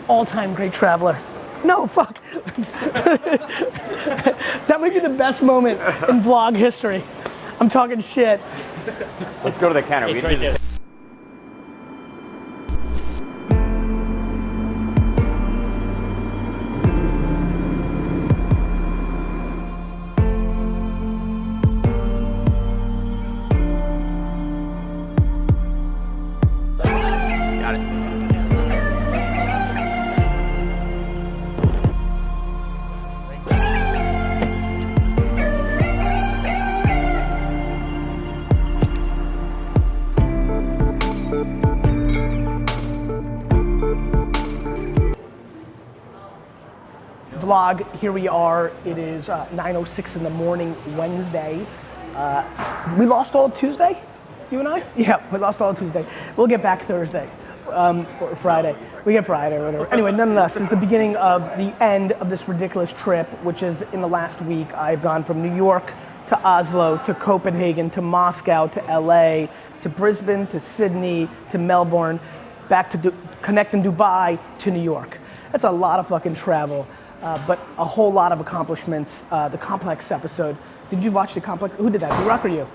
All-time great traveler. No, fuck. That might be the best moment in vlog history. I'm talking shit. Let's go to the counter. It's right there. Got it. Vlog, here we are. It is 9:06 in the morning, Wednesday. We lost all of Tuesday, you and I? Yeah, we lost all of Tuesday. We'll get back Thursday, or Friday. We get Friday or whatever. Anyway, nonetheless, it's the beginning of the end of this ridiculous trip, which is in the last week. I've gone from New York to Oslo, to Copenhagen, to Moscow, to LA, to Brisbane, to Sydney, to Melbourne, back to connect in Dubai, to New York. That's a lot of fucking travel. But a whole lot of accomplishments. The Complex episode. Did you watch the Complex? Who did that? D-Rock or you?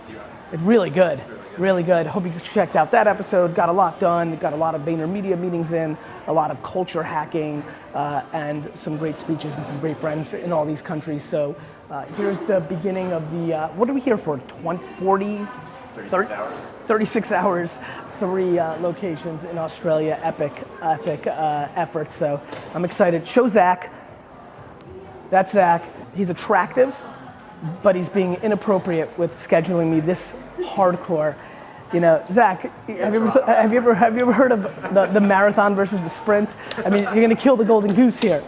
It's really good. Really good. Hope you checked out that episode. Got a lot done. Got a lot of VaynerMedia meetings in. A lot of culture hacking and some great speeches and some great friends in all these countries. So here's the beginning of the. What are we here for? 36 hours. 36 hours. 3 locations in Australia. Epic efforts. So I'm excited. Show Zach. That's Zach. He's attractive, but he's being inappropriate with scheduling me this hardcore. You know, Zach, have you ever heard of the marathon versus the sprint? I mean, you're gonna kill the golden goose here.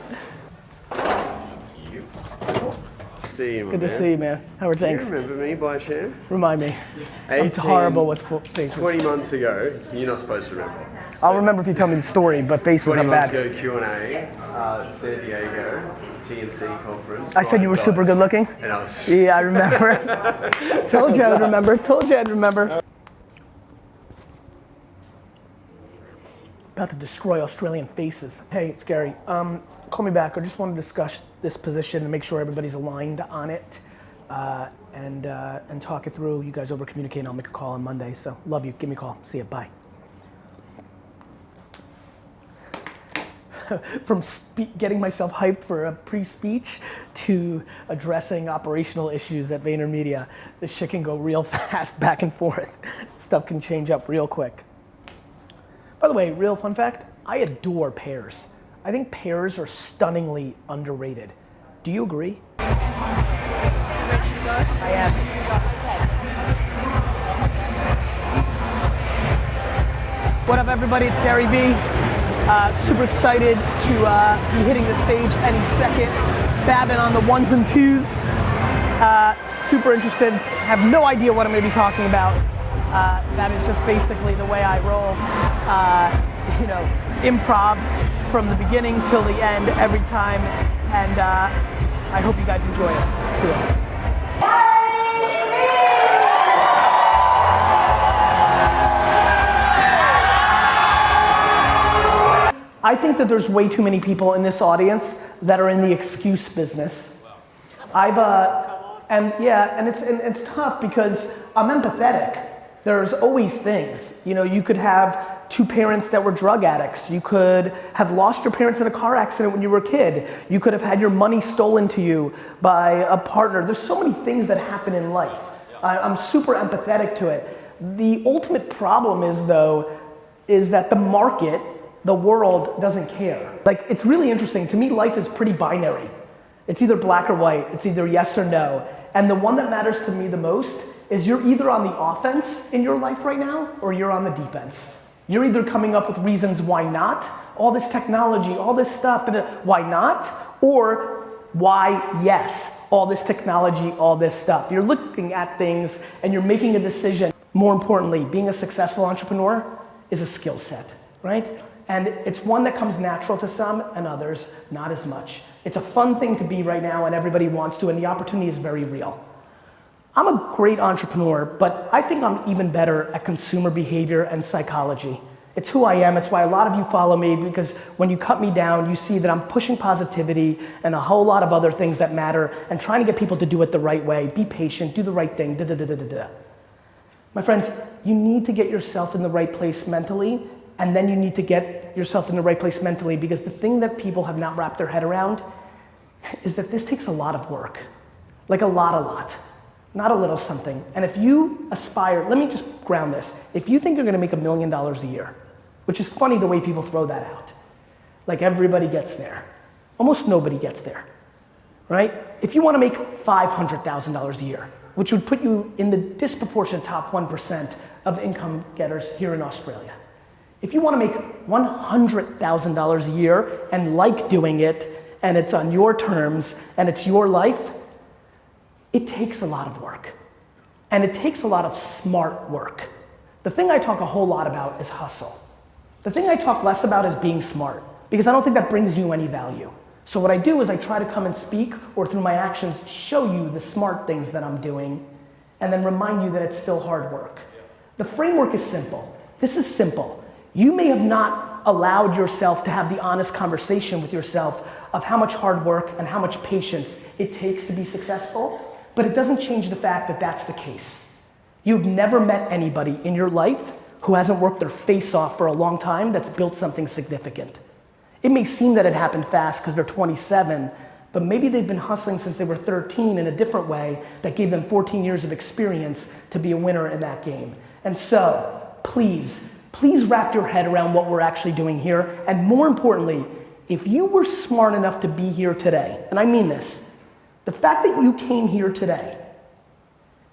See you, Good to see you, man. How are things? Do you remember me by chance? Remind me. I'm horrible with faces. 20 months ago, you're not supposed to remember. I'll remember if you tell me the story, but faces 20 I'm months bad. ago, Q&A, San Diego, TNC conference. I said you were super good looking? And I was... Yeah, I remember. Told you I'd remember. Told you I'd remember. About to destroy Australian faces. Hey, it's Gary. Call me back. I just want to discuss this position and make sure everybody's aligned on it, and talk it through. You guys over communicate, and I'll make a call on Monday. So love you. Give me a call. See you. Bye. From getting myself hyped for a pre-speech to addressing operational issues at VaynerMedia, this shit can go real fast back and forth. Stuff can change up real quick. By the way, real fun fact, I adore pears. I think pears are stunningly underrated. Do you agree? I am. What up, everybody? It's Gary Vee. Super excited to be hitting the stage any second. Babbing on the ones and twos. Super interested. Have no idea what I'm going to be talking about. That is just basically the way I roll. You know, improv from the beginning till the end every time. And I hope you guys enjoy it. See ya. I think that there's way too many people in this audience that are in the excuse business. And it's tough because I'm empathetic. There's always things. You know, you could have 2 parents that were drug addicts. You could have lost your parents in a car accident when you were a kid. You could have had your money stolen to you by a partner. There's so many things that happen in life. I'm super empathetic to it. The ultimate problem is that the market, the world doesn't care. Like, it's really interesting. To me, life is pretty binary. It's either black or white. It's either yes or no. And the one that matters to me the most is you're either on the offense in your life right now or you're on the defense. You're either coming up with reasons why not, all this technology, all this stuff, why not, or why yes, all this technology, all this stuff. You're looking at things and you're making a decision. More importantly, being a successful entrepreneur is a skill set, right? And it's one that comes natural to some and others not as much. It's a fun thing to be right now and everybody wants to, and the opportunity is very real. I'm a great entrepreneur, but I think I'm even better at consumer behavior and psychology. It's who I am. It's why a lot of you follow me, because when you cut me down, you see that I'm pushing positivity and a whole lot of other things that matter and trying to get people to do it the right way. Be patient, do the right thing, da da da da da da. My friends, you need to get yourself in the right place mentally, and then you need to get yourself in the right place mentally, because the thing that people have not wrapped their head around is that this takes a lot of work. Like a lot. Not a little something. And if you aspire, let me just ground this. If you think you're gonna make $1 million a year, which is funny the way people throw that out. Like everybody gets there. Almost nobody gets there, right? If you wanna make $500,000 a year, which would put you in the disproportionate top 1% of income getters here in Australia. If you wanna make $100,000 a year and like doing it, and it's on your terms, and it's your life, it takes a lot of work. And it takes a lot of smart work. The thing I talk a whole lot about is hustle. The thing I talk less about is being smart, because I don't think that brings you any value. So what I do is I try to come and speak, or through my actions, show you the smart things that I'm doing, and then remind you that it's still hard work. The framework is simple. This is simple. You may have not allowed yourself to have the honest conversation with yourself of how much hard work and how much patience it takes to be successful, but it doesn't change the fact that that's the case. You've never met anybody in your life who hasn't worked their face off for a long time that's built something significant. It may seem that it happened fast because they're 27, but maybe they've been hustling since they were 13 in a different way that gave them 14 years of experience to be a winner in that game. And so, please wrap your head around what we're actually doing here, and more importantly, if you were smart enough to be here today, and I mean this, the fact that you came here today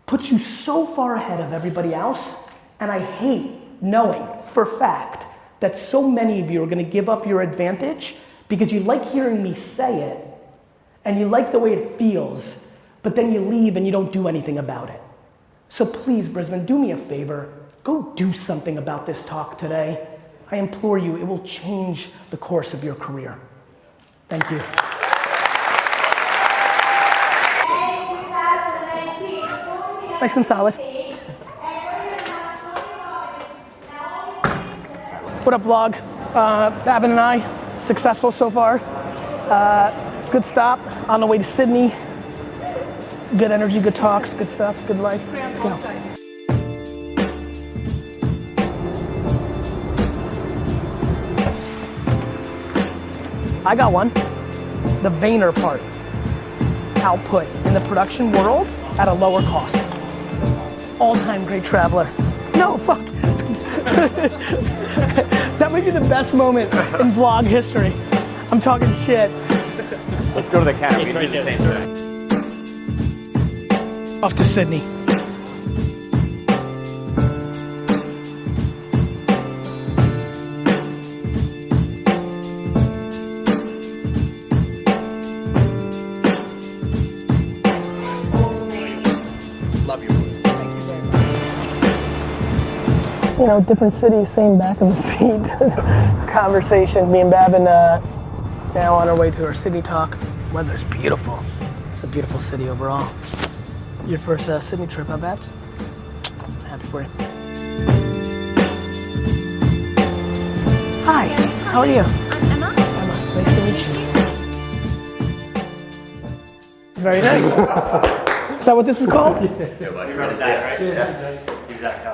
puts you so far ahead of everybody else, and I hate knowing for a fact that so many of you are gonna give up your advantage because you like hearing me say it, and you like the way it feels, but then you leave and you don't do anything about it. So please, Brisbane, do me a favor, go do something about this talk today. I implore you, it will change the course of your career. Thank you. Nice and solid. What up, vlog? Babin and I, successful so far. Good stop on the way to Sydney. Good energy, good talks, good stuff, good life. Let's go. I got one. The Vayner part. Output in the production world at a lower cost. All-time great traveler. No, fuck. That might be the best moment in vlog history. I'm talking shit. Let's go to the counter. We do the same thing. Off to Sydney. Love you. Thank you very much. You know, different city, same back of the seat conversation. Me and Babin now on our way to our Sydney talk. Weather's beautiful. It's a beautiful city overall. Your first Sydney trip, huh, Babs? Happy for you. Hi, how are you? I'm Emma. Emma, nice to meet you. Very nice. Is that what this is called? I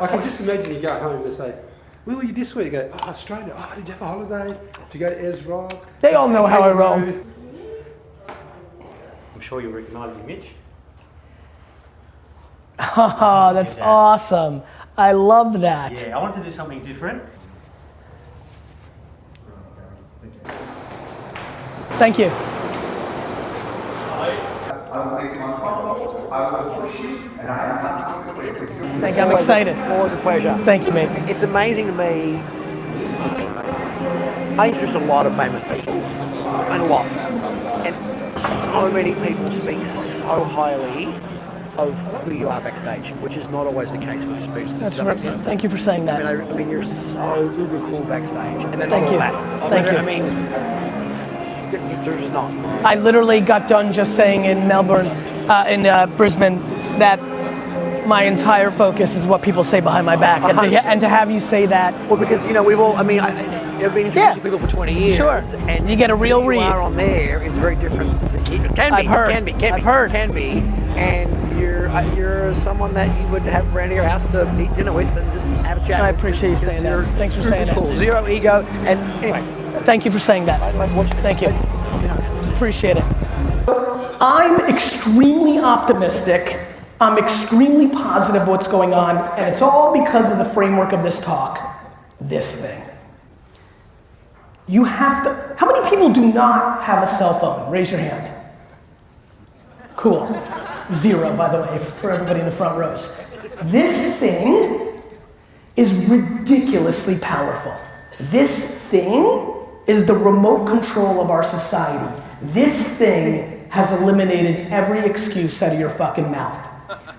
can just imagine you go home and say, where were you this week? You go, oh, Australia. Oh, did you have a holiday? Did you go to Ezra? They all know how I roll. I'm sure you'll recognise the Mitch. Oh, that's awesome. I love that. Yeah, I wanted to do something different. Thank you. Thank you. I'm excited. Always a pleasure. Thank you, mate. It's amazing to me. I introduce a lot of famous people, and a lot, and so many people speak so highly of who you are backstage, which is not always the case with speeches. Does That's that make right. sense? Thank you for saying that. I mean, you're so uber cool backstage, and then Thank all you. that. Thank you. I mean, you're just not. I literally got done just saying in Melbourne, in Brisbane, that my entire focus is what people say behind my back, and to have you say that. Well, because we've all. I mean, I've been introducing people for 20 years. Sure. And You get a real who read. You are on there is very different. It can be. I've heard. Can be. And you're someone that you would have around your house to eat dinner with and just have a chat. I with appreciate you because saying that. you're Thanks for super saying that. cool. Zero ego. And anyway, Thank you for saying that. Thank you. Appreciate it. I'm extremely optimistic. I'm extremely positive what's going on, and it's all because of the framework of this talk. This thing. You have to. How many people do not have a cell phone? Raise your hand. Cool. 0, by the way, for everybody in the front rows. This thing is ridiculously powerful. This thing is the remote control of our society. This thing has eliminated every excuse out of your fucking mouth.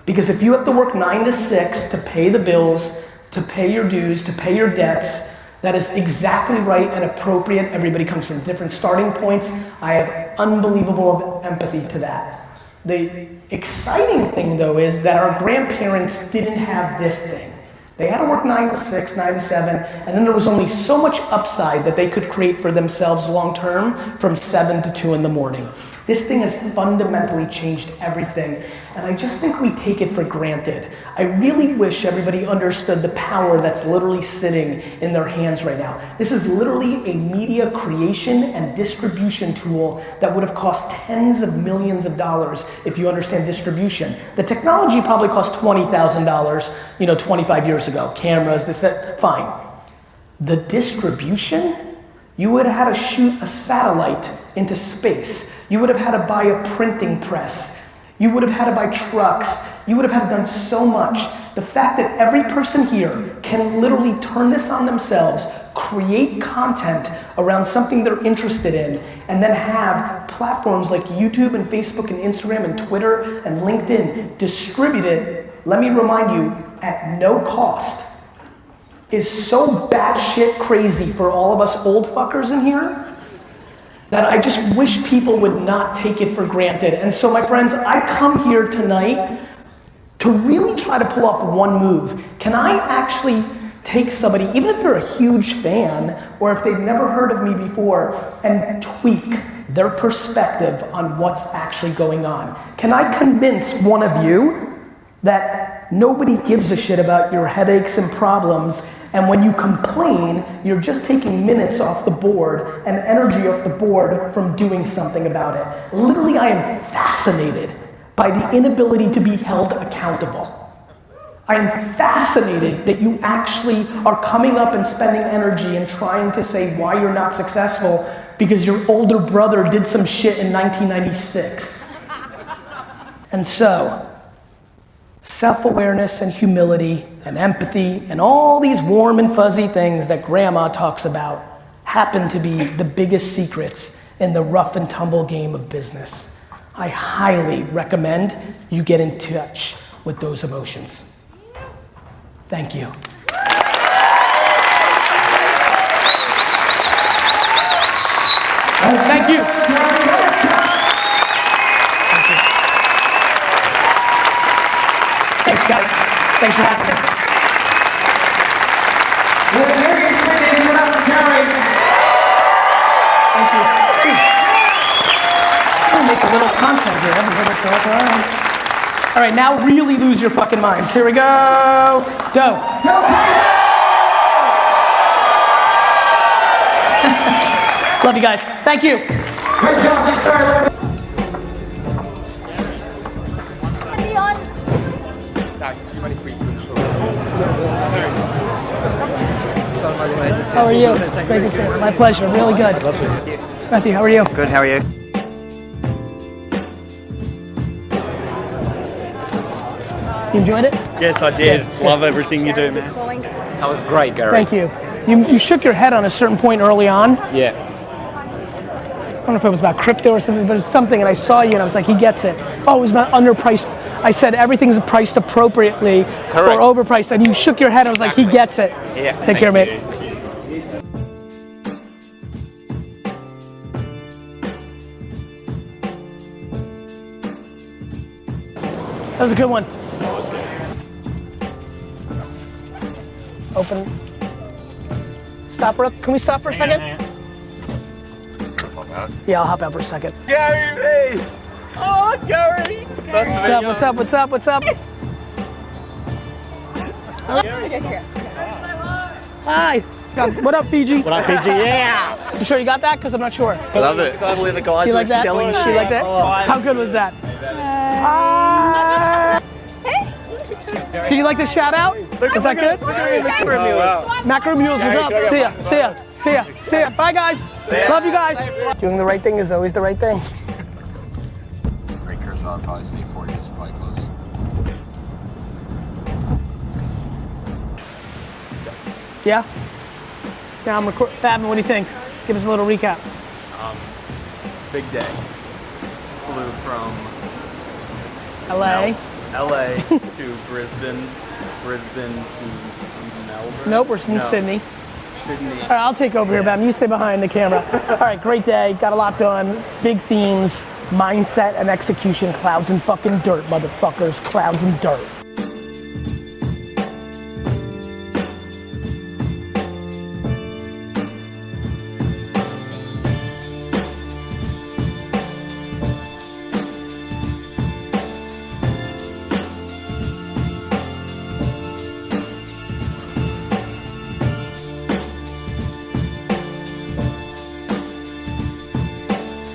Because if you have to work 9 to 6 to pay the bills, to pay your dues, to pay your debts, that is exactly right and appropriate. Everybody comes from different starting points. I have unbelievable empathy to that. The exciting thing though is that our grandparents didn't have this thing. They had to work 9 to 6, 9 to 7, and then there was only so much upside that they could create for themselves long term from 7 to 2 in the morning. This thing has fundamentally changed everything, and I just think we take it for granted. I really wish everybody understood the power that's literally sitting in their hands right now. This is literally a media creation and distribution tool that would have cost tens of millions of dollars if you understand distribution. The technology probably cost $20,000, 25 years ago. Cameras, this, that, fine. The distribution, you would have had to shoot a satellite into space. You would have had to buy a printing press. You would have had to buy trucks. You would have had to done so much. The fact that every person here can literally turn this on themselves, create content around something they're interested in, and then have platforms like YouTube and Facebook and Instagram and Twitter and LinkedIn distribute it, let me remind you, at no cost, is so batshit crazy for all of us old fuckers in here that I just wish people would not take it for granted. And so my friends, I come here tonight to really try to pull off one move. Can I actually take somebody, even if they're a huge fan, or if they've never heard of me before, and tweak their perspective on what's actually going on? Can I convince one of you that nobody gives a shit about your headaches and problems, and when you complain, you're just taking minutes off the board and energy off the board from doing something about it? Literally, I am fascinated by the inability to be held accountable. I am fascinated that you actually are coming up and spending energy and trying to say why you're not successful because your older brother did some shit in 1996. And so, self-awareness and humility and empathy and all these warm and fuzzy things that grandma talks about happen to be the biggest secrets in the rough and tumble game of business. I highly recommend you get in touch with those emotions. Thank you. Thank you. Thanks, guys. Thanks for having me. Thank you. I'm gonna make a little content here. All right, now really lose your fucking minds. Here we go. Go. Love you guys. Thank you. Great job. How are you? Great to see you. My pleasure. Really good. Matthew, how are you? Good, how are you? You enjoyed it? Yes, I did. Love everything you do, man. That was great, Gary. Thank you. You shook your head on a certain point early on. Yeah. I don't know if it was about crypto or something, but it was something, and I saw you and I was like, he gets it. Oh, it was about underpriced. I said everything's priced appropriately Correct. or overpriced, and you shook your head. I was like, he gets it. Yeah. Take care, mate. That was a good one. Open. Stop, Brooke. Can we stop for a second? Yeah, I'll hop out for a second. Gary! Oh, Gary! What's up? What's up? What's up? What's up? Hi. What up, Fiji? What up, Fiji? Yeah! You sure you got that? Because I'm not sure. Love it. Totally the guys You who are like that? selling You shit. like that? How good was that? Do you like the shout out? Is that good? Macro Mules, what's up? See ya, see ya, see ya, see ya. Bye guys. Love you guys. Doing the right thing is always the right thing. Ray Kershaw, I'd probably say 40 is probably close. Yeah? Yeah, I'm recording. Fabin, what do you think? Give us a little recap. Big day. Flew from LA. LA to Brisbane, Brisbane to Melbourne. Nope, we're in No, Sydney. Sydney. All right, I'll take over here, Bam. You stay behind the camera. All right, great day. Got a lot done. Big themes, mindset and execution. Clouds and fucking dirt, motherfuckers. Clouds and dirt.